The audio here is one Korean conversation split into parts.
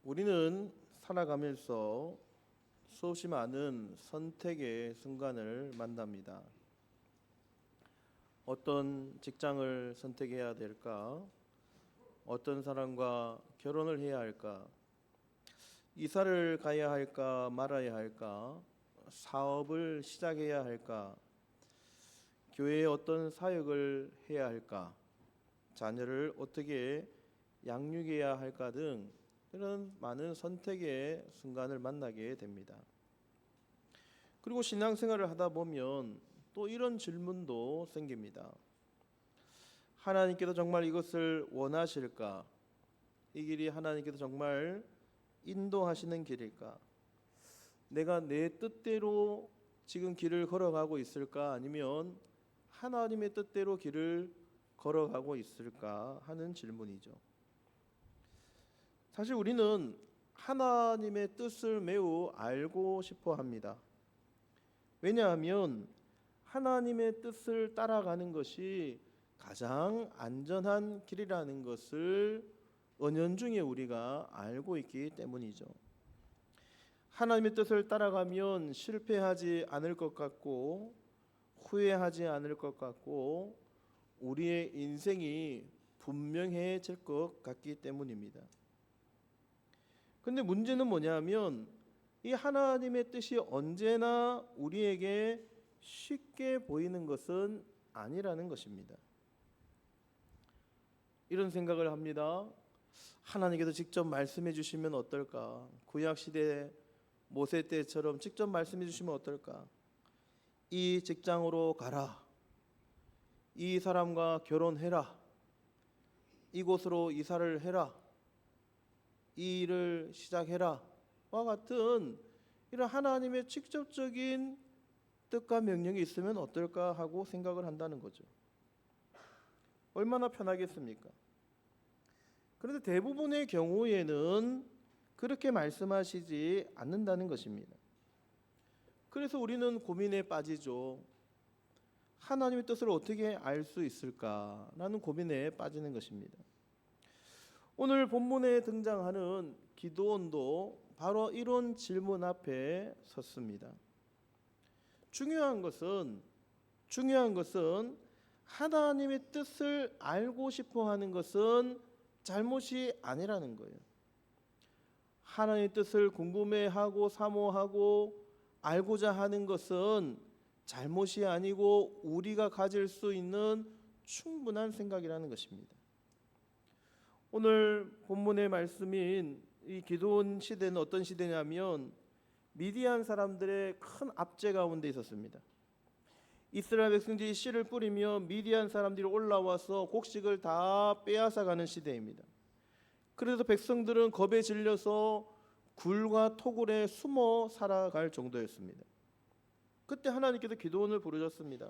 우리는 살아가면서 수없이 많은 선택의 순간을 만납니다. 어떤 직장을 선택해야 될까? 어떤 사람과 결혼을 해야 할까? 이사를 가야 할까 말아야 할까? 사업을 시작해야 할까? 교회에 어떤 사역을 해야 할까? 자녀를 어떻게 양육해야 할까 등 이런 많은 선택의 순간을 만나게 됩니다. 그리고 신앙생활을 하다 보면 또 이런 질문도 생깁니다. 하나님께서 정말 이것을 원하실까? 이 길이 하나님께서 정말 인도하시는 길일까? 내가 내 뜻대로 지금 길을 걸어가고 있을까? 아니면 하나님의 뜻대로 길을 걸어가고 있을까 하는 질문이죠. 사실 우리는 하나님의 뜻을 매우 알고 싶어 합니다. 왜냐하면 하나님의 뜻을 따라가는 것이 가장 안전한 길이라는 것을 은연중에 우리가 알고 있기 때문이죠. 하나님의 뜻을 따라가면 실패하지 않을 것 같고 후회하지 않을 것 같고 우리의 인생이 분명해질 것 같기 때문입니다. 근데 문제는 뭐냐면 이 하나님의 뜻이 언제나 우리에게 쉽게 보이는 것은 아니라는 것입니다. 이런 생각을 합니다. 하나님께서 직접 말씀해 주시면 어떨까? 구약시대 모세 때처럼 직접 말씀해 주시면 어떨까? 이 직장으로 가라. 이 사람과 결혼해라. 이곳으로 이사를 해라. 이 일을 시작해라. 와 같은 이런 하나님의 직접적인 뜻과 명령이 있으면 어떨까 하고 생각을 한다는 거죠. 얼마나 편하겠습니까? 그런데 대부분의 경우에는 그렇게 말씀하시지 않는다는 것입니다. 그래서 우리는 고민에 빠지죠. 하나님의 뜻을 어떻게 알 수 있을까라는 고민에 빠지는 것입니다. 오늘 본문에 등장하는 기드온도 바로 이런 질문 앞에 섰습니다. 중요한 것은 하나님의 뜻을 알고 싶어 하는 것은 잘못이 아니라는 거예요. 하나님의 뜻을 궁금해하고 사모하고 알고자 하는 것은 잘못이 아니고 우리가 가질 수 있는 충분한 생각이라는 것입니다. 오늘 본문의 말씀인 이 기드온 시대는 어떤 시대냐면 미디안 사람들의 큰 압제 가운데 있었습니다. 이스라엘 백성들이 씨를 뿌리며 미디안 사람들이 올라와서 곡식을 다 빼앗아가는 시대입니다. 그래서 백성들은 겁에 질려서 굴과 토굴에 숨어 살아갈 정도였습니다. 그때 하나님께서 기드온을 부르셨습니다.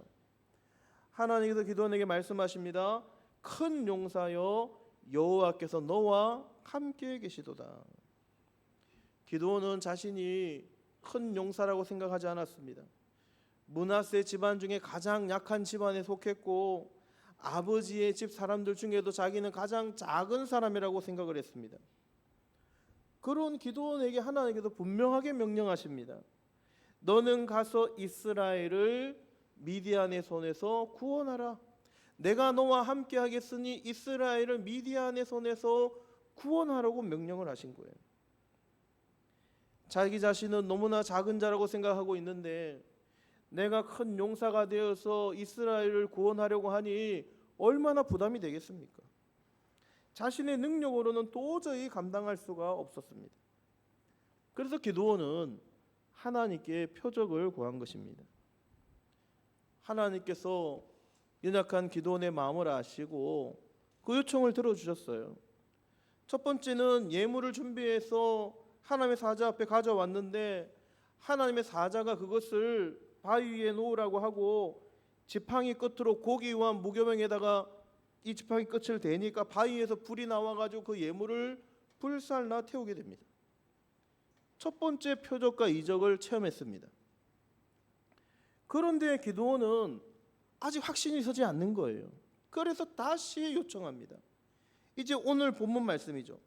하나님께서 기드온에게 말씀하십니다. 큰 용사여 여호와께서 너와 함께 계시도다. 기드온은 자신이 큰 용사라고 생각하지 않았습니다. 므낫세 집안 중에 가장 약한 집안에 속했고 아버지의 집 사람들 중에도 자기는 가장 작은 사람이라고 생각을 했습니다. 그런 기드온에게 하나님께서 분명하게 명령하십니다. 너는 가서 이스라엘을 미디안의 손에서 구원하라. 내가 너와 함께 하겠으니 이스라엘을 미디안의 손에서 구원하라고 명령을 하신 거예요. 자기 자신은 너무나 작은 자라고 생각하고 있는데 내가 큰 용사가 되어서 이스라엘을 구원하려고 하니 얼마나 부담이 되겠습니까? 자신의 능력으로는 도저히 감당할 수가 없었습니다. 그래서 기드온은 하나님께 표적을 구한 것입니다. 하나님께서 연약한 기드온의 마음을 아시고 그 요청을 들어주셨어요. 첫 번째는 예물을 준비해서 하나님의 사자 앞에 가져왔는데 하나님의 사자가 그것을 바위 위에 놓으라고 하고 지팡이 끝으로 고기와 무교병에다가 이 지팡이 끝을 대니까 바위에서 불이 나와가지고 그 예물을 불살라 태우게 됩니다. 첫 번째 표적과 이적을 체험했습니다. 그런데 기드온은 아직 확신이 서지 않는 거예요. 그래서 다시 요청합니다. 이제 오늘 본문 말씀이죠.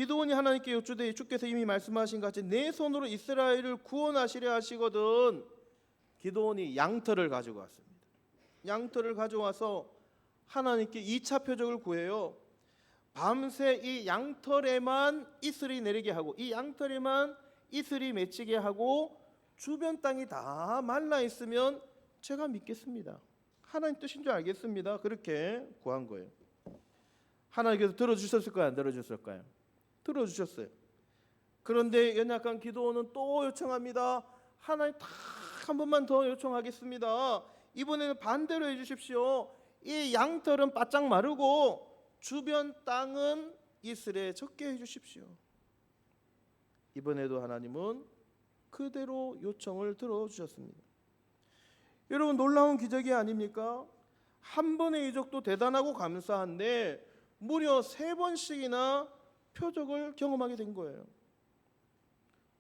기드온이 하나님께 여쭈되 주께서 이미 말씀하신 같이 내 손으로 이스라엘을 구원하시려 하시거든. 기드온이 양털을 가지고 왔습니다. 양털을 가져와서 하나님께 2차 표적을 구해요. 밤새 이 양털에만 이슬이 내리게 하고 이 양털에만 이슬이 맺히게 하고 주변 땅이 다 말라 있으면 제가 믿겠습니다. 하나님 뜻인 줄 알겠습니다. 그렇게 구한 거예요. 하나님께서 들어주셨을까요? 안 들어주셨을까요? 들어주셨어요. 그런데 연약한 기도원은 또 요청합니다. 하나님 딱 한 번만 더 요청하겠습니다. 이번에는 반대로 해주십시오. 이 양털은 바짝 마르고 주변 땅은 이슬에 젖게 해주십시오. 이번에도 하나님은 그대로 요청을 들어주셨습니다. 여러분, 놀라운 기적이 아닙니까? 한 번의 이적도 대단하고 감사한데 무려 3번씩이나 표적을 경험하게 된 거예요.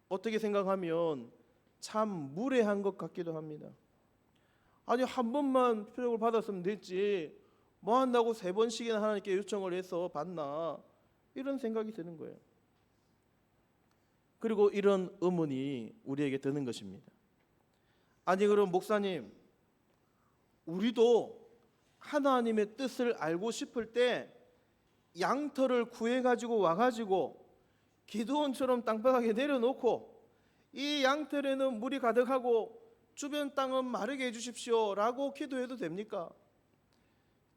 어떻게 생각하면 참 무례한 것 같기도 합니다. 아니, 한 번만 표적을 받았으면 됐지 뭐 한다고 3번씩이나 하나님께 요청을 해서 받나, 이런 생각이 드는 거예요. 그리고 이런 의문이 우리에게 드는 것입니다. 아니, 그럼 목사님, 우리도 하나님의 뜻을 알고 싶을 때 양털을 구해가지고 와가지고 기드온처럼 땅바닥에 내려놓고 이 양털에는 물이 가득하고 주변 땅은 마르게 해주십시오 라고 기도해도 됩니까?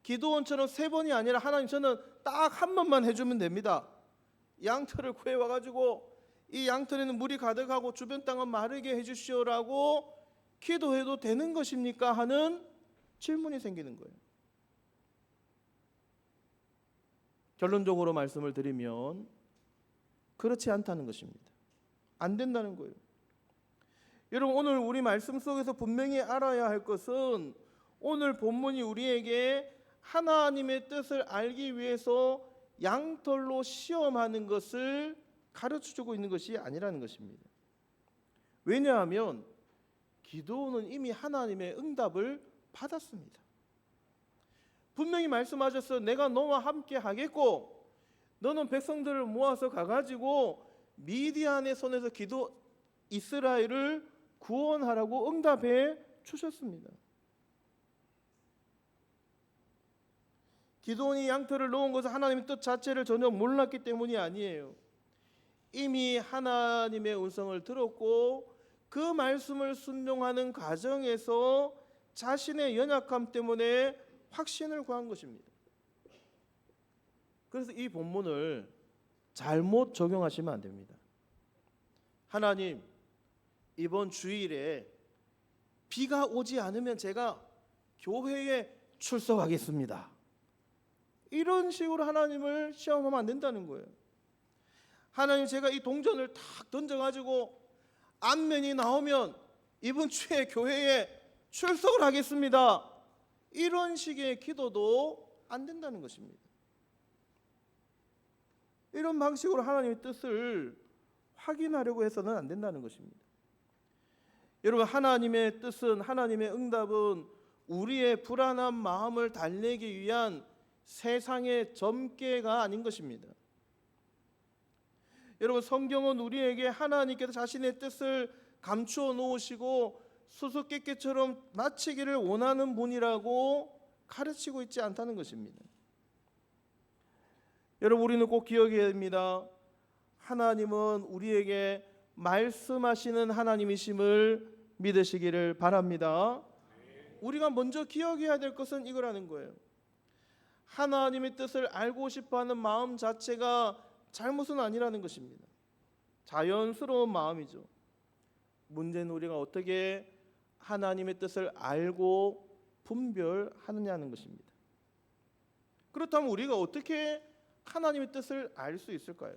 기드온처럼 3번이 아니라 하나님, 저는 딱 한 번만 해주면 됩니다. 양털을 구해와가지고 이 양털에는 물이 가득하고 주변 땅은 마르게 해주시오라고 기도해도 되는 것입니까? 하는 질문이 생기는 거예요. 결론적으로 말씀을 드리면 그렇지 않다는 것입니다. 안 된다는 거예요. 여러분, 오늘 우리 말씀 속에서 분명히 알아야 할 것은 오늘 본문이 우리에게 하나님의 뜻을 알기 위해서 양털로 시험하는 것을 가르쳐주고 있는 것이 아니라는 것입니다. 왜냐하면 기드온은 이미 하나님의 응답을 받았습니다. 분명히 말씀하셨어. 내가 너와 함께 하겠고 너는 백성들을 모아서 가가지고 미디안의 손에서 이스라엘을 구원하라고 응답해 주셨습니다. 기드온이 양털을 놓은 것은 하나님의 뜻 자체를 전혀 몰랐기 때문이 아니에요. 이미 하나님의 음성을 들었고 그 말씀을 순종하는 과정에서 자신의 연약함 때문에 확신을 구한 것입니다. 그래서 이 본문을 잘못 적용하시면 안 됩니다. 하나님, 이번 주일에 비가 오지 않으면 제가 교회에 출석하겠습니다. 이런 식으로 하나님을 시험하면 안 된다는 거예요. 하나님, 제가 이 동전을 탁 던져가지고 안면이 나오면 이번 주에 교회에 출석을 하겠습니다. 이런 식의 기도도 안 된다는 것입니다. 이런 방식으로 하나님의 뜻을 확인하려고 해서는 안 된다는 것입니다. 여러분, 하나님의 뜻은, 하나님의 응답은 우리의 불안한 마음을 달래기 위한 세상의 점괘가 아닌 것입니다. 여러분, 성경은 우리에게 하나님께서 자신의 뜻을 감추어 놓으시고 수수께끼처럼 마치기를 원하는 분이라고 가르치고 있지 않다는 것입니다. 여러분, 우리는 꼭 기억해야 됩니다. 하나님은 우리에게 말씀하시는 하나님이심을 믿으시기를 바랍니다. 우리가 먼저 기억해야 될 것은 이거라는 거예요. 하나님의 뜻을 알고 싶어하는 마음 자체가 잘못은 아니라는 것입니다. 자연스러운 마음이죠. 문제는 우리가 어떻게 하나님의 뜻을 알고 분별하느냐는 것입니다. 그렇다면 우리가 어떻게 하나님의 뜻을 알 수 있을까요?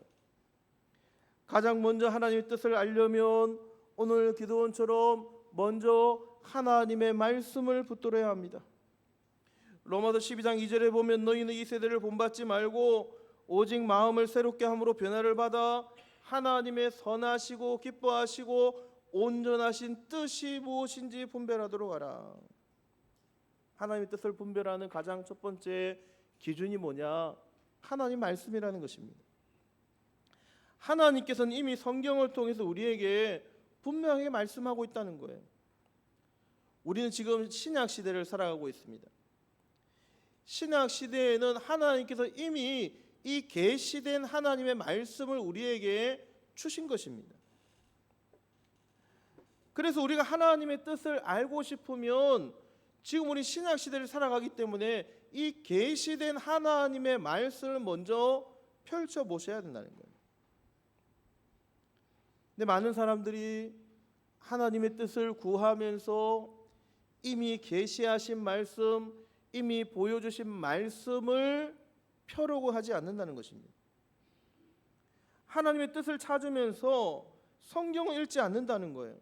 가장 먼저 하나님의 뜻을 알려면 오늘 기드온처럼 먼저 하나님의 말씀을 붙들어야 합니다. 로마서 12장 2절에 보면 너희는 이 세대를 본받지 말고 오직 마음을 새롭게 함으로 변화를 받아 하나님의 선하시고 기뻐하시고 온전하신 뜻이 무엇인지 분별하도록 하라. 하나님의 뜻을 분별하는 가장 첫 번째 기준이 뭐냐? 하나님 말씀이라는 것입니다. 하나님께서는 이미 성경을 통해서 우리에게 분명하게 말씀하고 있다는 거예요. 우리는 지금 신약 시대를 살아가고 있습니다. 신약 시대에는 하나님께서 이미 이 계시된 하나님의 말씀을 우리에게 주신 것입니다. 그래서 우리가 하나님의 뜻을 알고 싶으면 지금 우리 신약 시대를 살아가기 때문에 이 계시된 하나님의 말씀을 먼저 펼쳐 보셔야 된다는 거예요. 근데 많은 사람들이 하나님의 뜻을 구하면서 이미 계시하신 말씀, 이미 보여주신 말씀을 펴려고 하지 않는다는 것입니다. 하나님의 뜻을 찾으면서 성경을 읽지 않는다는 거예요.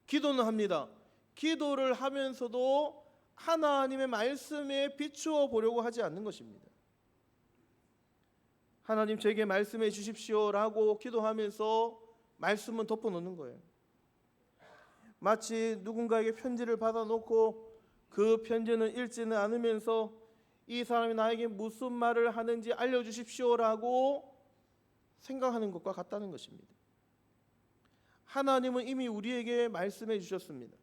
기도는 합니다. 기도를 하면서도 하나님의 말씀에 비추어 보려고 하지 않는 것입니다. 하나님 제게 말씀해 주십시오라고 기도하면서 말씀은 덮어놓는 거예요. 마치 누군가에게 편지를 받아놓고 그 편지는 읽지는 않으면서 이 사람이 나에게 무슨 말을 하는지 알려주십시오라고 생각하는 것과 같다는 것입니다. 하나님은 이미 우리에게 말씀해 주셨습니다.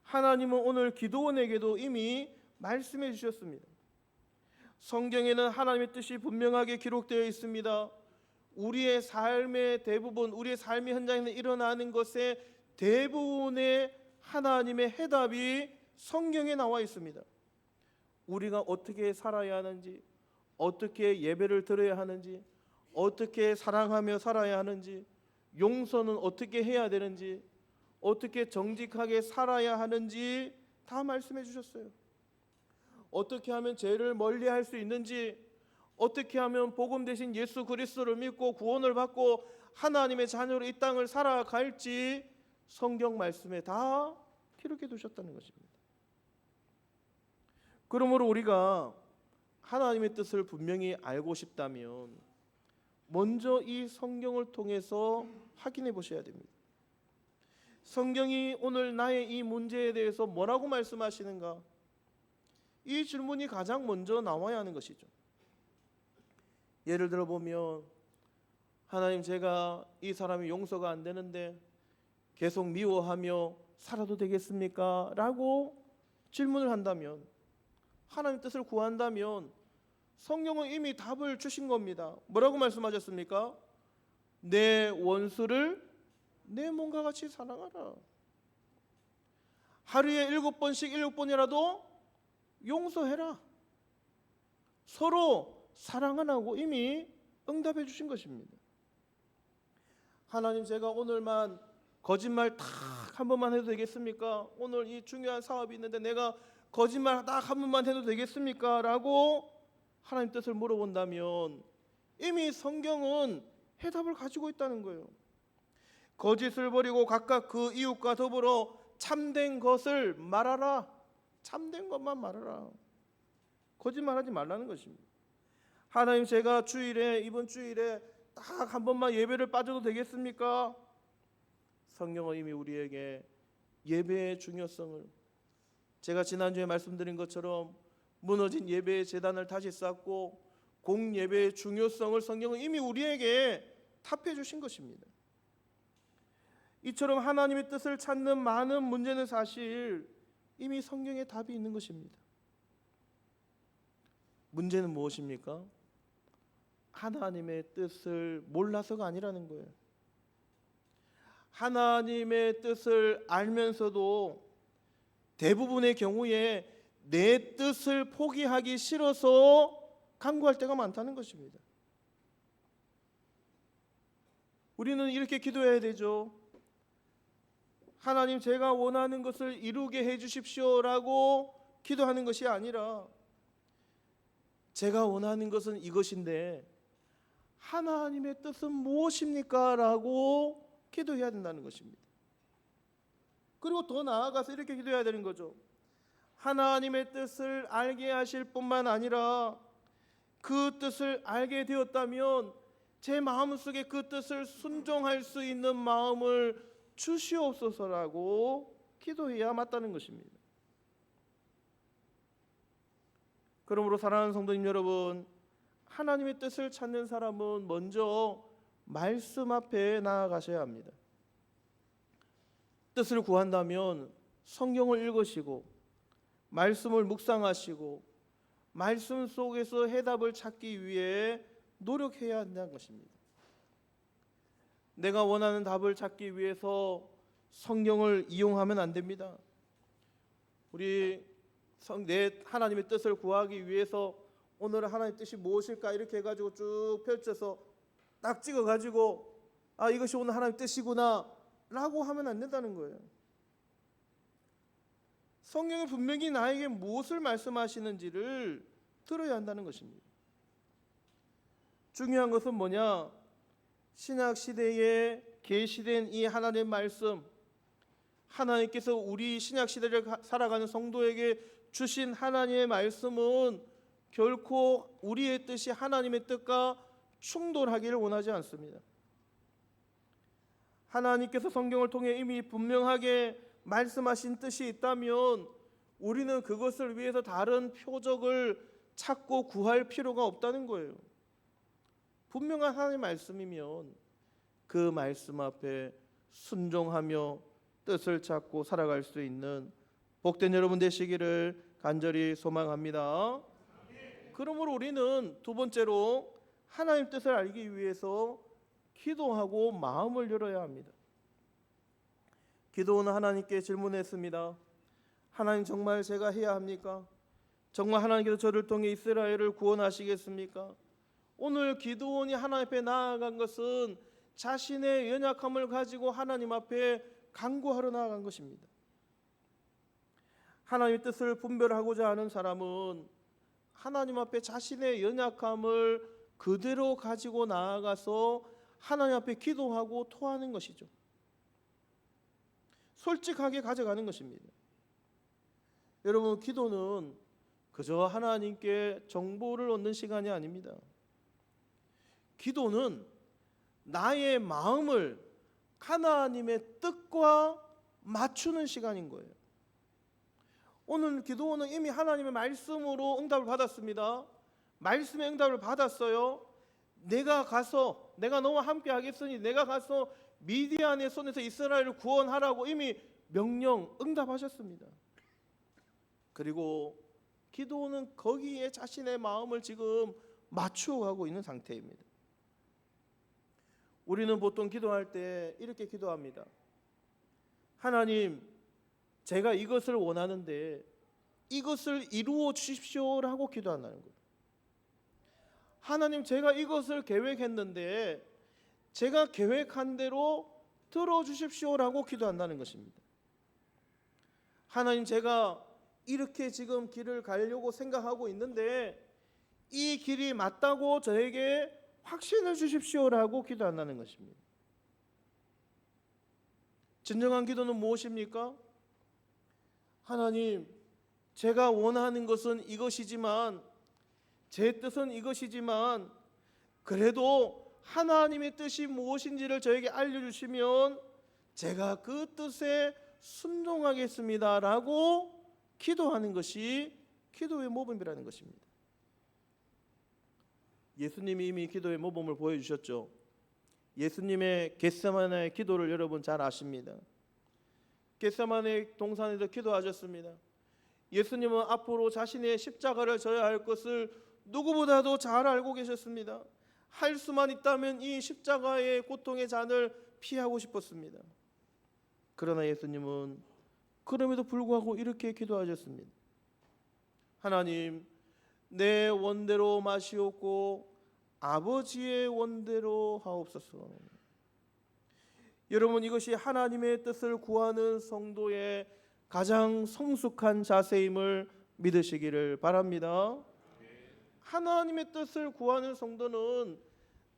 하나님은 오늘 기도원에게도 이미 말씀해 주셨습니다. 성경에는 하나님의 뜻이 분명하게 기록되어 있습니다. 우리의 삶의 대부분, 우리의 삶의 현장에서 일어나는 것의 대부분의 하나님의 해답이 성경에 나와 있습니다. 우리가 어떻게 살아야 하는지, 어떻게 예배를 드려야 하는지, 어떻게 사랑하며 살아야 하는지, 용서는 어떻게 해야 되는지, 어떻게 정직하게 살아야 하는지 다 말씀해 주셨어요. 어떻게 하면 죄를 멀리할 수 있는지, 어떻게 하면 복음 대신 예수 그리스도를 믿고 구원을 받고 하나님의 자녀로 이 땅을 살아갈지 성경 말씀에 다 기록해 두셨다는 것입니다. 그러므로 우리가 하나님의 뜻을 분명히 알고 싶다면 먼저 이 성경을 통해서 확인해 보셔야 됩니다. 성경이 오늘 나의 이 문제에 대해서 뭐라고 말씀하시는가? 이 질문이 가장 먼저 나와야 하는 것이죠. 예를 들어 보면 하나님, 제가 이 사람이 용서가 안 되는데 계속 미워하며 살아도 되겠습니까? 라고 질문을 한다면, 하나님 뜻을 구한다면 성경은 이미 답을 주신 겁니다. 뭐라고 말씀하셨습니까? 내 원수를 내 몸과 같이 사랑하라. 하루에 7번씩 7번이라도 용서해라. 서로 사랑하라고 이미 응답해 주신 것입니다. 하나님, 제가 오늘만 거짓말 딱 한 번만 해도 되겠습니까? 오늘 이 중요한 사업이 있는데 내가 거짓말 딱 한 번만 해도 되겠습니까? 라고 하나님 뜻을 물어본다면 이미 성경은 해답을 가지고 있다는 거예요. 거짓을 버리고 각각 그 이웃과 더불어 참된 것을 말하라. 참된 것만 말하라. 거짓말하지 말라는 것입니다. 하나님, 제가 이번 주일에 딱 한 번만 예배를 빠져도 되겠습니까? 성경은 이미 우리에게 예배의 중요성을, 제가 지난주에 말씀드린 것처럼 무너진 예배의 제단을 다시 쌓고 공예배의 중요성을 성경은 이미 우리에게 답해 주신 것입니다. 이처럼 하나님의 뜻을 찾는 많은 문제는 사실 이미 성경에 답이 있는 것입니다. 문제는 무엇입니까? 하나님의 뜻을 몰라서가 아니라는 거예요. 하나님의 뜻을 알면서도 대부분의 경우에 내 뜻을 포기하기 싫어서 간구할 때가 많다는 것입니다. 우리는 이렇게 기도해야 되죠. 하나님, 제가 원하는 것을 이루게 해 주십시오라고 기도하는 것이 아니라, 제가 원하는 것은 이것인데 하나님의 뜻은 무엇입니까? 라고 기도해야 된다는 것입니다. 그리고 더 나아가서 이렇게 기도해야 되는 거죠. 하나님의 뜻을 알게 하실 뿐만 아니라 그 뜻을 알게 되었다면 제 마음속에 그 뜻을 순종할 수 있는 마음을 주시옵소서라고 기도해야 맞다는 것입니다. 그러므로 사랑하는 성도님 여러분, 하나님의 뜻을 찾는 사람은 먼저 말씀 앞에 나아가셔야 합니다. 뜻을 구한다면 성경을 읽으시고 말씀을 묵상하시고 말씀 속에서 해답을 찾기 위해 노력해야 한다는 것입니다. 내가 원하는 답을 찾기 위해서 성경을 이용하면 안 됩니다. 우리 하나님의 뜻을 구하기 위해서 오늘 하나님의 뜻이 무엇일까 이렇게 해가지고 쭉 펼쳐서 딱 찍어가지고 이것이 오늘 하나님의 뜻이구나 라고 하면 안 된다는 거예요. 성경이 분명히 나에게 무엇을 말씀하시는지를 들어야 한다는 것입니다. 중요한 것은 뭐냐? 신약 시대에 계시된 이 하나님의 말씀, 하나님께서 우리 신약 시대를 살아가는 성도에게 주신 하나님의 말씀은 결코 우리의 뜻이 하나님의 뜻과 충돌하기를 원하지 않습니다. 하나님께서 성경을 통해 이미 분명하게 말씀하신 뜻이 있다면 우리는 그것을 위해서 다른 표적을 찾고 구할 필요가 없다는 거예요. 분명한 하나님의 말씀이면 그 말씀 앞에 순종하며 뜻을 찾고 살아갈 수 있는 복된 여러분 되시기를 간절히 소망합니다. 그러므로 우리는 두 번째로 하나님 뜻을 알기 위해서 기도하고 마음을 열어야 합니다. 기도는 하나님께 질문했습니다. 하나님, 정말 제가 해야 합니까? 정말 하나님께서 저를 통해 이스라엘을 구원하시겠습니까? 오늘 기도원이 하나님 앞에 나아간 것은 자신의 연약함을 가지고 하나님 앞에 간구하러 나아간 것입니다. 하나님의 뜻을 분별하고자 하는 사람은 하나님 앞에 자신의 연약함을 그대로 가지고 나아가서 하나님 앞에 기도하고 토하는 것이죠. 솔직하게 가져가는 것입니다. 여러분, 기도는 그저 하나님께 정보를 얻는 시간이 아닙니다. 기도는 나의 마음을 하나님의 뜻과 맞추는 시간인 거예요. 오늘 기도는 이미 하나님의 말씀으로 응답을 받았습니다. 말씀의 응답을 받았어요. 내가 너와 함께 하겠으니 내가 가서 미디안의 손에서 이스라엘을 구원하라고 이미 명령 응답하셨습니다. 그리고 기도는 거기에 자신의 마음을 지금 맞추어가고 있는 상태입니다. 우리는 보통 기도할 때 이렇게 기도합니다. 하나님, 제가 이것을 원하는데 이것을 이루어 주십시오라고 기도한다는 거예요. 하나님, 제가 이것을 계획했는데 제가 계획한 대로 들어주십시오라고 기도한다는 것입니다. 하나님, 제가 이렇게 지금 길을 가려고 생각하고 있는데 이 길이 맞다고 저에게 확신을 주십시오라고 기도한다는 것입니다. 진정한 기도는 무엇입니까? 하나님, 제가 원하는 것은 이것이지만 제 뜻은 이것이지만 그래도 하나님의 뜻이 무엇인지를 저에게 알려주시면 제가 그 뜻에 순종하겠습니다라고 기도하는 것이 기도의 모범이라는 것입니다. 예수님이 이미 기도의 모범을 보여주셨죠. 예수님의 겟세마네의 기도를 여러분 잘 아십니다. 겟세마네 동산에서 기도하셨습니다. 예수님은 앞으로 자신의 십자가를 져야 할 것을 누구보다도 잘 알고 계셨습니다. 할 수만 있다면 이 십자가의 고통의 잔을 피하고 싶었습니다. 그러나 예수님은 그럼에도 불구하고 이렇게 기도하셨습니다. 하나님, 내 원대로 마시옵고 아버지의 원대로 하옵소서. 여러분, 이것이 하나님의 뜻을 구하는 성도의 가장 성숙한 자세임을 믿으시기를 바랍니다. 하나님의 뜻을 구하는 성도는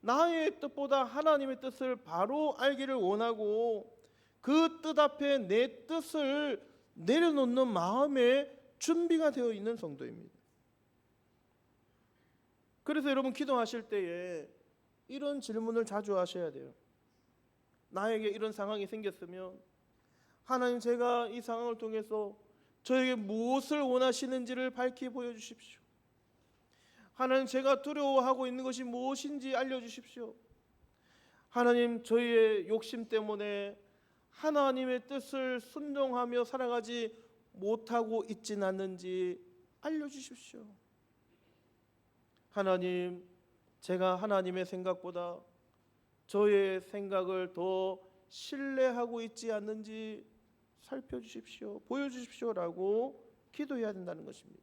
나의 뜻보다 하나님의 뜻을 바로 알기를 원하고 그 뜻 앞에 내 뜻을 내려놓는 마음의 준비가 되어 있는 성도입니다. 그래서 여러분, 기도하실 때에 이런 질문을 자주 하셔야 돼요. 나에게 이런 상황이 생겼으면 하나님, 제가 이 상황을 통해서 저에게 무엇을 원하시는지를 밝히 보여주십시오. 하나님, 제가 두려워하고 있는 것이 무엇인지 알려주십시오. 하나님, 저희의 욕심 때문에 하나님의 뜻을 순종하며 살아가지 못하고 있진 않는지 알려주십시오. 하나님, 제가 하나님의 생각보다 저의 생각을 더 신뢰하고 있지 않는지 살펴주십시오. 보여주십시오라고 기도해야 된다는 것입니다.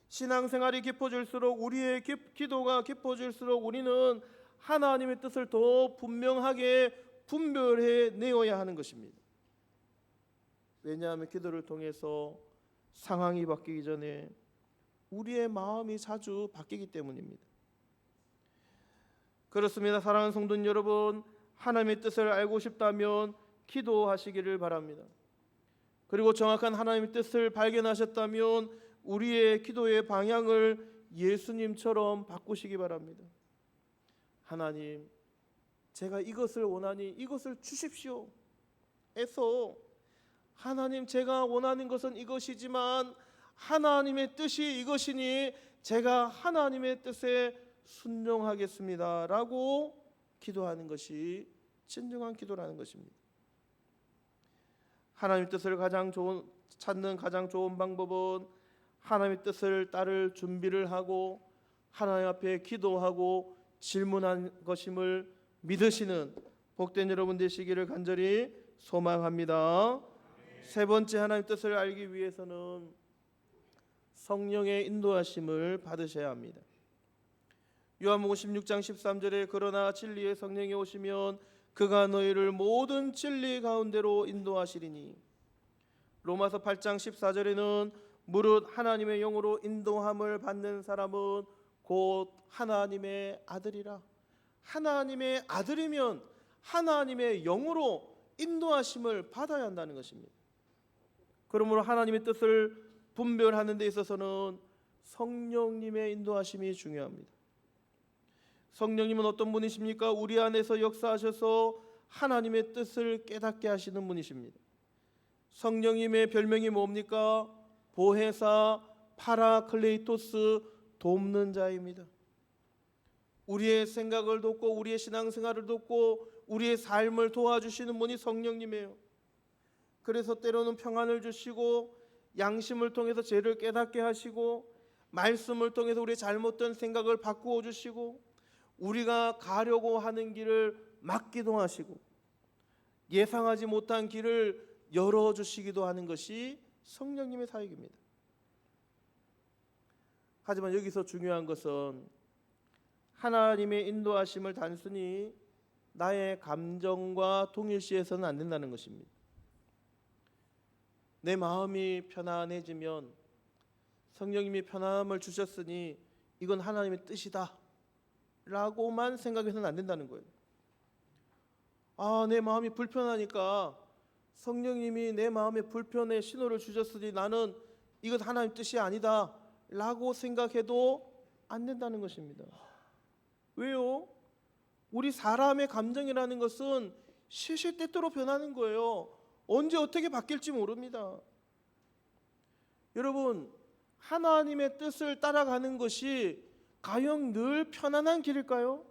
신앙생활이 깊어질수록, 우리의 기도가 깊어질수록 우리는 하나님의 뜻을 더 분명하게 분별해 내어야 하는 것입니다. 왜냐하면 기도를 통해서 상황이 바뀌기 전에 우리의 마음이 자주 바뀌기 때문입니다. 그렇습니다. 사랑하는 성도님 여러분, 하나님의 뜻을 알고 싶다면 기도하시기를 바랍니다. 그리고 정확한 하나님의 뜻을 발견하셨다면 우리의 기도의 방향을 예수님처럼 바꾸시기 바랍니다. 하나님, 제가 이것을 원하니 이것을 주십시오 해서, 하나님, 제가 원하는 것은 이것이지만 하나님의 뜻이 이것이니 제가 하나님의 뜻에 순종하겠습니다 라고 기도하는 것이 진정한 기도라는 것입니다. 하나님의 뜻을 찾는 가장 좋은 방법은 하나님의 뜻을 따를 준비를 하고 하나님 앞에 기도하고 질문한 것임을 믿으시는 복된 여러분 되시기를 간절히 소망합니다. 세 번째, 하나님의 뜻을 알기 위해서는 성령의 인도하심을 받으셔야 합니다. 요한복음 16장 13절에 그러나 진리의 성령이 오시면 그가 너희를 모든 진리 가운데로 인도하시리니, 로마서 8장 14절에는 무릇 하나님의 영으로 인도함을 받는 사람은 곧 하나님의 아들이라. 하나님의 아들이면 하나님의 영으로 인도하심을 받아야 한다는 것입니다. 그러므로 하나님의 뜻을 분별하는 데 있어서는 성령님의 인도하심이 중요합니다. 성령님은 어떤 분이십니까? 우리 안에서 역사하셔서 하나님의 뜻을 깨닫게 하시는 분이십니다. 성령님의 별명이 뭡니까? 보혜사, 파라클레이토스, 돕는 자입니다. 우리의 생각을 돕고 우리의 신앙생활을 돕고 우리의 삶을 도와주시는 분이 성령님이에요. 그래서 때로는 평안을 주시고 양심을 통해서 죄를 깨닫게 하시고 말씀을 통해서 우리의 잘못된 생각을 바꾸어 주시고 우리가 가려고 하는 길을 막기도 하시고 예상하지 못한 길을 열어주시기도 하는 것이 성령님의 사역입니다. 하지만 여기서 중요한 것은 하나님의 인도하심을 단순히 나의 감정과 동일시해서는 안 된다는 것입니다. 내 마음이 편안해지면 성령님이 편안함을 주셨으니 이건 하나님의 뜻이다 라고만 생각해서는 안 된다는 거예요. 내 마음이 불편하니까 성령님이 내 마음에 불편의 신호를 주셨으니 나는 이것 하나님 뜻이 아니다 라고 생각해도 안 된다는 것입니다. 왜요? 우리 사람의 감정이라는 것은 시시때때로 변하는 거예요. 언제 어떻게 바뀔지 모릅니다. 여러분, 하나님의 뜻을 따라가는 것이 과연 늘 편안한 길일까요?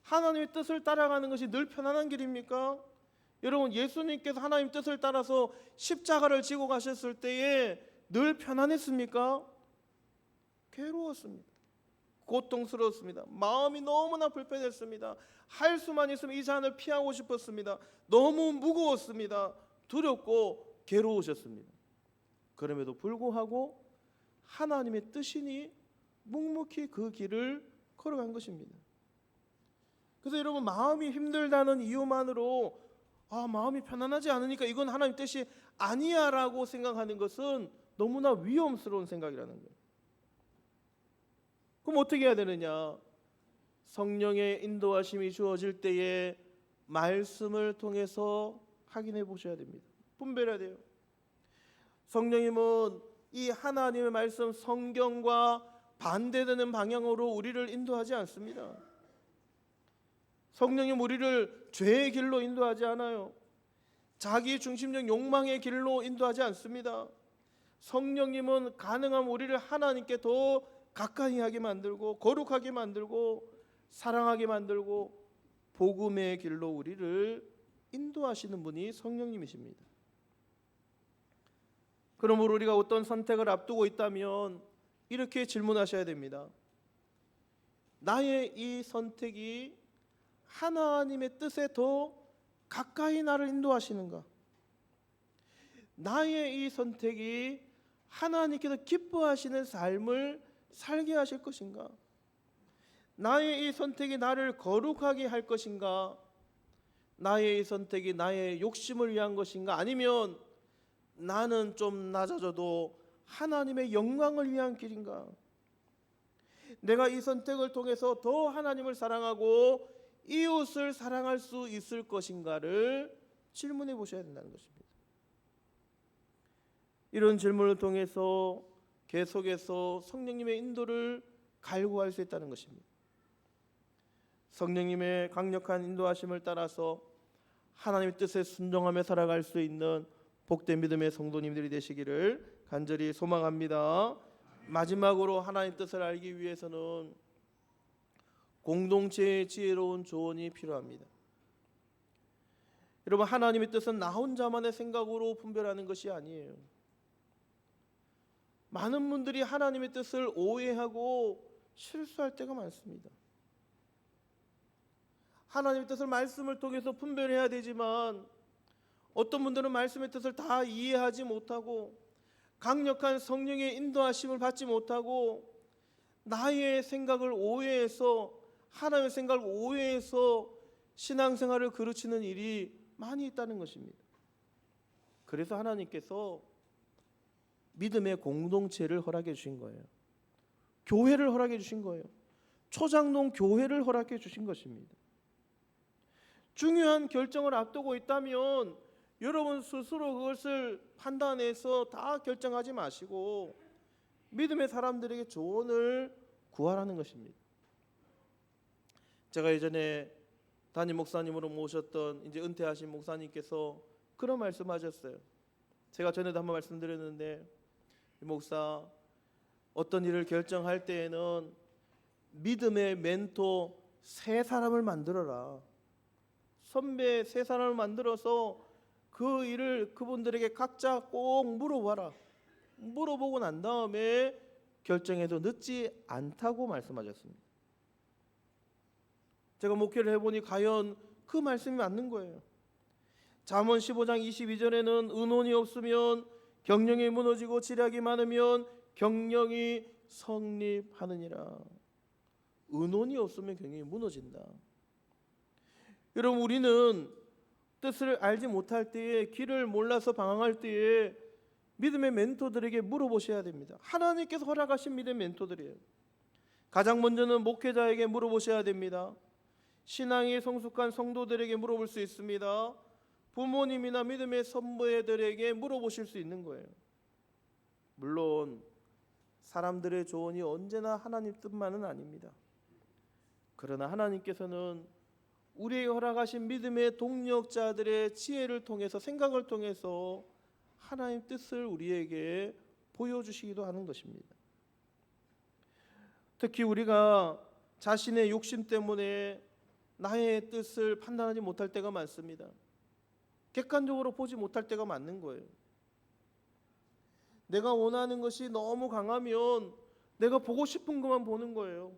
하나님의 뜻을 따라가는 것이 늘 편안한 길입니까? 여러분, 예수님께서 하나님의 뜻을 따라서 십자가를 지고 가셨을 때에 늘 편안했습니까? 괴로웠습니다. 고통스러웠습니다. 마음이 너무나 불편했습니다. 할 수만 있으면 이 잔을 피하고 싶었습니다. 너무 무거웠습니다. 두렵고 괴로우셨습니다. 그럼에도 불구하고 하나님의 뜻이니 묵묵히 그 길을 걸어간 것입니다. 그래서 여러분, 마음이 힘들다는 이유만으로 마음이 편안하지 않으니까 이건 하나님 뜻이 아니야 라고 생각하는 것은 너무나 위험스러운 생각이라는 거예요. 그럼 어떻게 해야 되느냐? 성령의 인도하심이 주어질 때에 말씀을 통해서 확인해 보셔야 됩니다. 분별해야 돼요. 성령님은 이 하나님의 말씀 성경과 반대되는 방향으로 우리를 인도하지 않습니다. 성령님 우리를 죄의 길로 인도하지 않아요. 자기 중심적 욕망의 길로 인도하지 않습니다. 성령님은 가능하면 우리를 하나님께 더 가까이 하게 만들고 거룩하게 만들고 사랑하게 만들고 복음의 길로 우리를 인도하시는 분이 성령님이십니다. 그러므로 우리가 어떤 선택을 앞두고 있다면 이렇게 질문하셔야 됩니다. 나의 이 선택이 하나님의 뜻에 더 가까이 나를 인도하시는가? 나의 이 선택이 하나님께서 기뻐하시는 삶을 살게 하실 것인가? 나의 이 선택이 나를 거룩하게 할 것인가? 나의 이 선택이 나의 욕심을 위한 것인가? 아니면 나는 좀 낮아져도 하나님의 영광을 위한 길인가? 내가 이 선택을 통해서 더 하나님을 사랑하고 이웃을 사랑할 수 있을 것인가를 질문해 보셔야 된다는 것입니다. 이런 질문을 통해서 계속해서 성령님의 인도를 갈구할 수 있다는 것입니다. 성령님의 강력한 인도하심을 따라서 하나님의 뜻에 순종하며 살아갈 수 있는 복된 믿음의 성도님들이 되시기를 간절히 소망합니다. 마지막으로 하나님의 뜻을 알기 위해서는 공동체의 지혜로운 조언이 필요합니다. 여러분, 하나님의 뜻은 나 혼자만의 생각으로 분별하는 것이 아니에요. 많은 분들이 하나님의 뜻을 오해하고 실수할 때가 많습니다. 하나님의 뜻을 말씀을 통해서 분별해야 되지만 어떤 분들은 말씀의 뜻을 다 이해하지 못하고 강력한 성령의 인도하심을 받지 못하고 나의 생각을 오해해서 하나님의 생각을 오해해서 신앙생활을 그르치는 일이 많이 있다는 것입니다. 그래서 하나님께서 믿음의 공동체를 허락해 주신 거예요. 교회를 허락해 주신 거예요. 초장동 교회를 허락해 주신 것입니다. 중요한 결정을 앞두고 있다면 여러분 스스로 그것을 판단해서 다 결정하지 마시고 믿음의 사람들에게 조언을 구하라는 것입니다. 제가 예전에 담임 목사님으로 모셨던 이제 은퇴하신 목사님께서 그런 말씀하셨어요. 제가 전에도 한번 말씀드렸는데, 목사, 어떤 일을 결정할 때에는 믿음의 멘토 세 사람을 만들어라. 선배 세 사람을 만들어서 그 일을 그분들에게 각자 꼭 물어봐라. 물어보고 난 다음에 결정해도 늦지 않다고 말씀하셨습니다. 제가 목회를 해보니 과연 그 말씀이 맞는 거예요. 잠언 15장 22절에는 의논이 없으면 경영이 무너지고 지략이 많으면 경영이 성립하느니라. 의논이 없으면 경영이 무너진다. 여러분, 우리는 뜻을 알지 못할 때에, 길을 몰라서 방황할 때에 믿음의 멘토들에게 물어보셔야 됩니다. 하나님께서 허락하신 믿음의 멘토들이에요. 가장 먼저는 목회자에게 물어보셔야 됩니다. 신앙이 성숙한 성도들에게 물어볼 수 있습니다. 부모님이나 믿음의 선배들에게 물어보실 수 있는 거예요. 물론 사람들의 조언이 언제나 하나님 뜻만은 아닙니다. 그러나 하나님께서는 우리에게 허락하신 믿음의 동력자들의 지혜를 통해서, 생각을 통해서 하나님 뜻을 우리에게 보여주시기도 하는 것입니다. 특히 우리가 자신의 욕심 때문에 나의 뜻을 판단하지 못할 때가 많습니다. 객관적으로 보지 못할 때가 많은 거예요. 내가 원하는 것이 너무 강하면 내가 보고 싶은 것만 보는 거예요.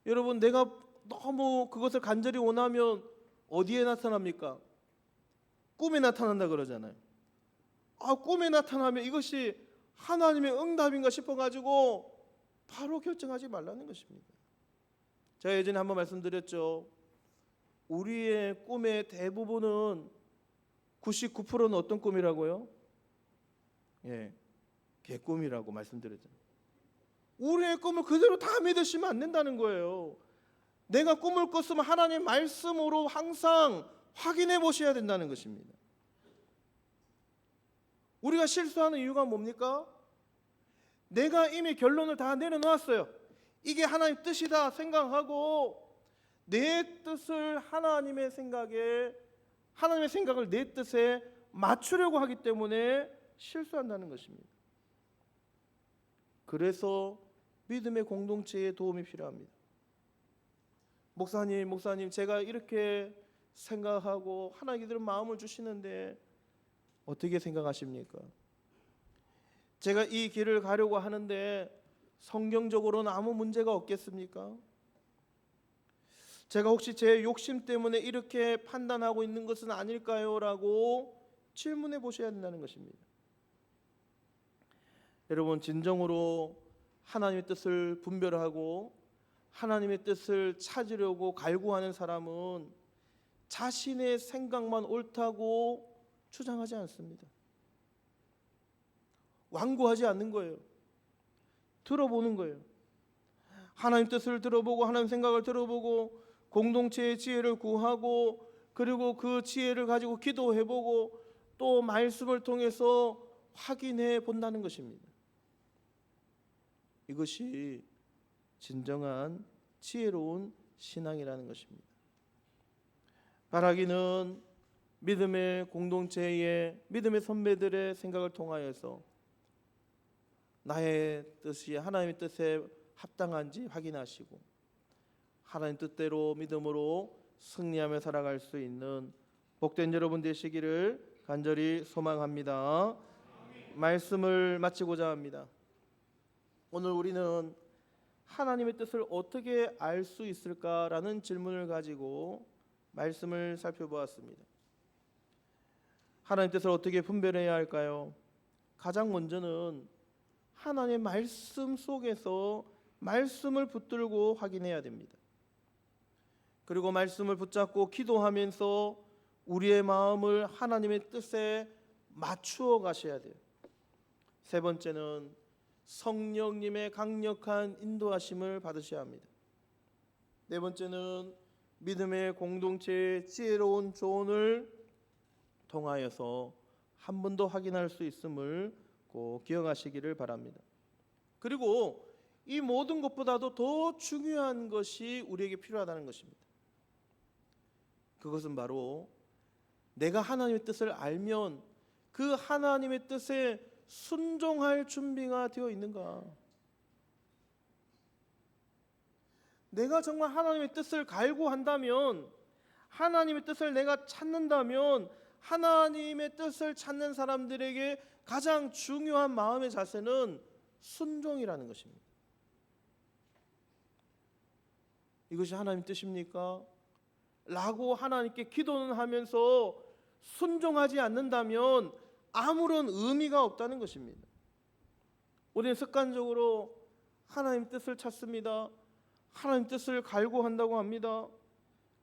여러분, 내가 너무 그것을 간절히 원하면 어디에 나타납니까? 꿈에 나타난다 그러잖아요. 꿈에 나타나면 이것이 하나님의 응답인가 싶어가지고 바로 결정하지 말라는 것입니다. 제가 예전에 한번 말씀드렸죠. 우리의 꿈의 대부분은 99%는 어떤 꿈이라고요? 개꿈이라고 말씀드렸잖아요. 우리의 꿈을 그대로 다 믿으시면 안 된다는 거예요. 내가 꿈을 꿨으면 하나님 말씀으로 항상 확인해 보셔야 된다는 것입니다. 우리가 실수하는 이유가 뭡니까? 내가 이미 결론을 다 내려놓았어요. 이게 하나님 뜻이다 생각하고 내 뜻을 하나님의 생각을 내 뜻에 맞추려고 하기 때문에 실수한다는 것입니다. 그래서 믿음의 공동체의 도움이 필요합니다. 목사님, 제가 이렇게 생각하고 하나님께서 마음을 주시는데 어떻게 생각하십니까? 제가 이 길을 가려고 하는데 성경적으로는 아무 문제가 없겠습니까? 제가 혹시 제 욕심 때문에 이렇게 판단하고 있는 것은 아닐까요? 라고 질문해 보셔야 된다는 것입니다. 여러분, 진정으로 하나님의 뜻을 분별하고 하나님의 뜻을 찾으려고 갈구하는 사람은 자신의 생각만 옳다고 주장하지 않습니다. 완고하지 않는 거예요. 들어보는 거예요. 하나님 뜻을 들어보고 하나님 생각을 들어보고 공동체의 지혜를 구하고 그리고 그 지혜를 가지고 기도해보고 또 말씀을 통해서 확인해 본다는 것입니다. 이것이 진정한 지혜로운 신앙이라는 것입니다. 바라기는 믿음의 공동체의 믿음의 선배들의 생각을 통하여서 나의 뜻이 하나님의 뜻에 합당한지 확인하시고 하나님 뜻대로 믿음으로 승리하며 살아갈 수 있는 복된 여러분 되시기를 간절히 소망합니다. 말씀을 마치고자 합니다. 오늘 우리는 하나님의 뜻을 어떻게 알 수 있을까라는 질문을 가지고 말씀을 살펴보았습니다. 하나님의 뜻을 어떻게 분별해야 할까요? 가장 먼저는 하나님의 말씀 속에서 말씀을 붙들고 확인해야 됩니다. 그리고 말씀을 붙잡고 기도하면서 우리의 마음을 하나님의 뜻에 맞추어 가셔야 돼요. 세 번째는 성령님의 강력한 인도하심을 받으셔야 합니다. 네 번째는 믿음의 공동체의 지혜로운 조언을 통하여서 한 번 더 확인할 수 있음을 꼭 기억하시기를 바랍니다. 그리고 이 모든 것보다도 더 중요한 것이 우리에게 필요하다는 것입니다. 그것은 바로 내가 하나님의 뜻을 알면 그 하나님의 뜻에 순종할 준비가 되어 있는가? 내가 정말 하나님의 뜻을 갈구한다면, 하나님의 뜻을 내가 찾는다면 하나님의 뜻을 찾는 사람들에게 가장 중요한 마음의 자세는 순종이라는 것입니다. 이것이 하나님 뜻입니까? 라고 하나님께 기도는 하면서 순종하지 않는다면 아무런 의미가 없다는 것입니다. 우리는 습관적으로 하나님 뜻을 찾습니다. 하나님 뜻을 갈구한다고 합니다.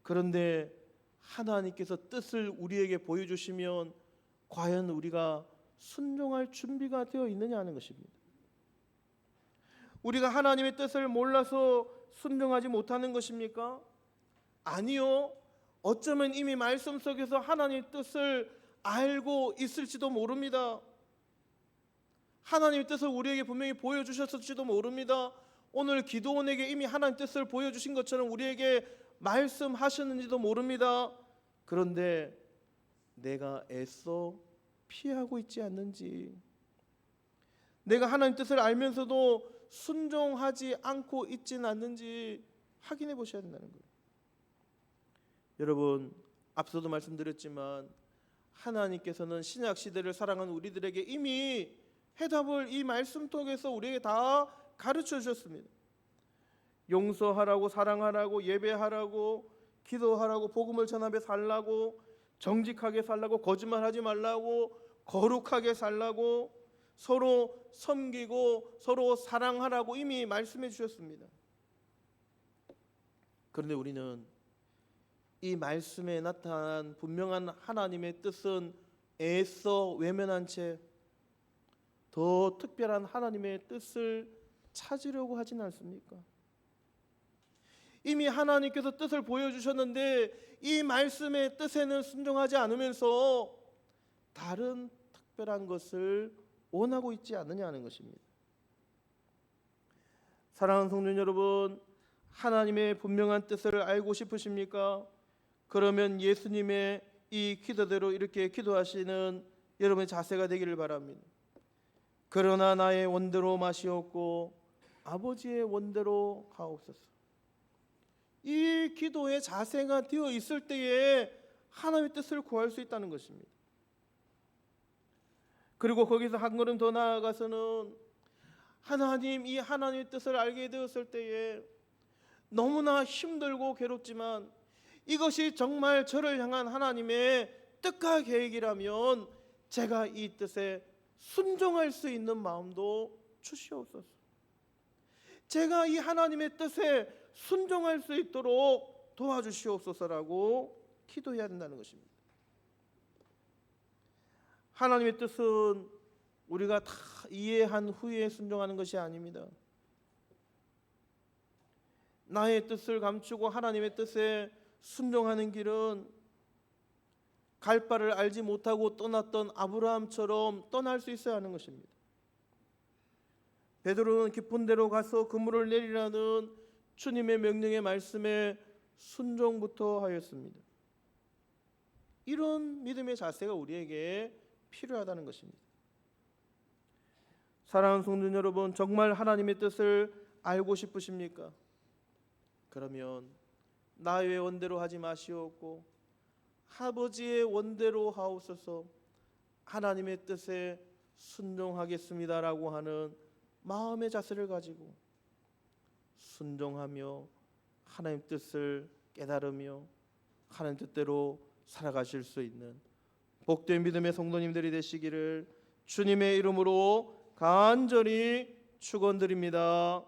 그런데 하나님께서 뜻을 우리에게 보여주시면 과연 우리가 순종할 준비가 되어 있느냐 하는 것입니다. 우리가 하나님의 뜻을 몰라서 순종하지 못하는 것입니까? 아니요. 어쩌면 이미 말씀 속에서 하나님의 뜻을 알고 있을지도 모릅니다. 하나님의 뜻을 우리에게 분명히 보여주셨을지도 모릅니다. 오늘 기도원에게 이미 하나님의 뜻을 보여주신 것처럼 우리에게 말씀하셨는지도 모릅니다. 그런데 내가 애써 피하고 있지 않는지, 내가 하나님 뜻을 알면서도 순종하지 않고 있지는 않는지 확인해 보셔야 된다는 거예요. 여러분, 앞서도 말씀드렸지만 하나님께서는 신약 시대를 살아가는 우리들에게 이미 해답을 이 말씀 통해서 우리에게 다 가르쳐 주셨습니다. 용서하라고, 사랑하라고, 예배하라고, 기도하라고, 복음을 전하며 살라고, 정직하게 살라고, 거짓말하지 말라고, 거룩하게 살라고, 서로 섬기고 서로 사랑하라고 이미 말씀해 주셨습니다. 그런데 우리는 이 말씀에 나타난 분명한 하나님의 뜻은 애써 외면한 채 더 특별한 하나님의 뜻을 찾으려고 하진 않습니까? 이미 하나님께서 뜻을 보여주셨는데 이 말씀의 뜻에는 순종하지 않으면서 다른 특별한 것을 원하고 있지 않느냐는 것입니다. 사랑하는 성도 여러분, 하나님의 분명한 뜻을 알고 싶으십니까? 그러면 예수님의 이 기도대로 이렇게 기도하시는 여러분의 자세가 되기를 바랍니다. 그러나 나의 원대로 마시옵고 아버지의 원대로 하옵소서. 이 기도의 자세가 되어 있을 때에 하나님의 뜻을 구할 수 있다는 것입니다. 그리고 거기서 한 걸음 더 나아가서는 이 하나님의 뜻을 알게 되었을 때에 너무나 힘들고 괴롭지만 이것이 정말 저를 향한 하나님의 뜻과 계획이라면 제가 이 뜻에 순종할 수 있는 마음도 주시옵소서. 제가 이 하나님의 뜻에 순종할 수 있도록 도와주시옵소서라고 기도해야 된다는 것입니다. 하나님의 뜻은 우리가 다 이해한 후에 순종하는 것이 아닙니다. 나의 뜻을 감추고 하나님의 뜻에 순종하는 길은 갈 바를 알지 못하고 떠났던 아브라함처럼 떠날 수 있어야 하는 것입니다. 베드로는 깊은 데로 가서 그물을 내리라는 주님의 명령의 말씀에 순종부터 하였습니다. 이런 믿음의 자세가 우리에게 필요하다는 것입니다. 사랑하는 성도 여러분, 정말 하나님의 뜻을 알고 싶으십니까? 그러면 나의 원대로 하지 마시옵고 아버지의 원대로 하옵소서, 하나님의 뜻에 순종하겠습니다라고 하는 마음의 자세를 가지고 순종하며 하나님 뜻을 깨달으며 하나님 뜻대로 살아가실 수 있는 복된 믿음의 성도님들이 되시기를 주님의 이름으로 간절히 축원드립니다.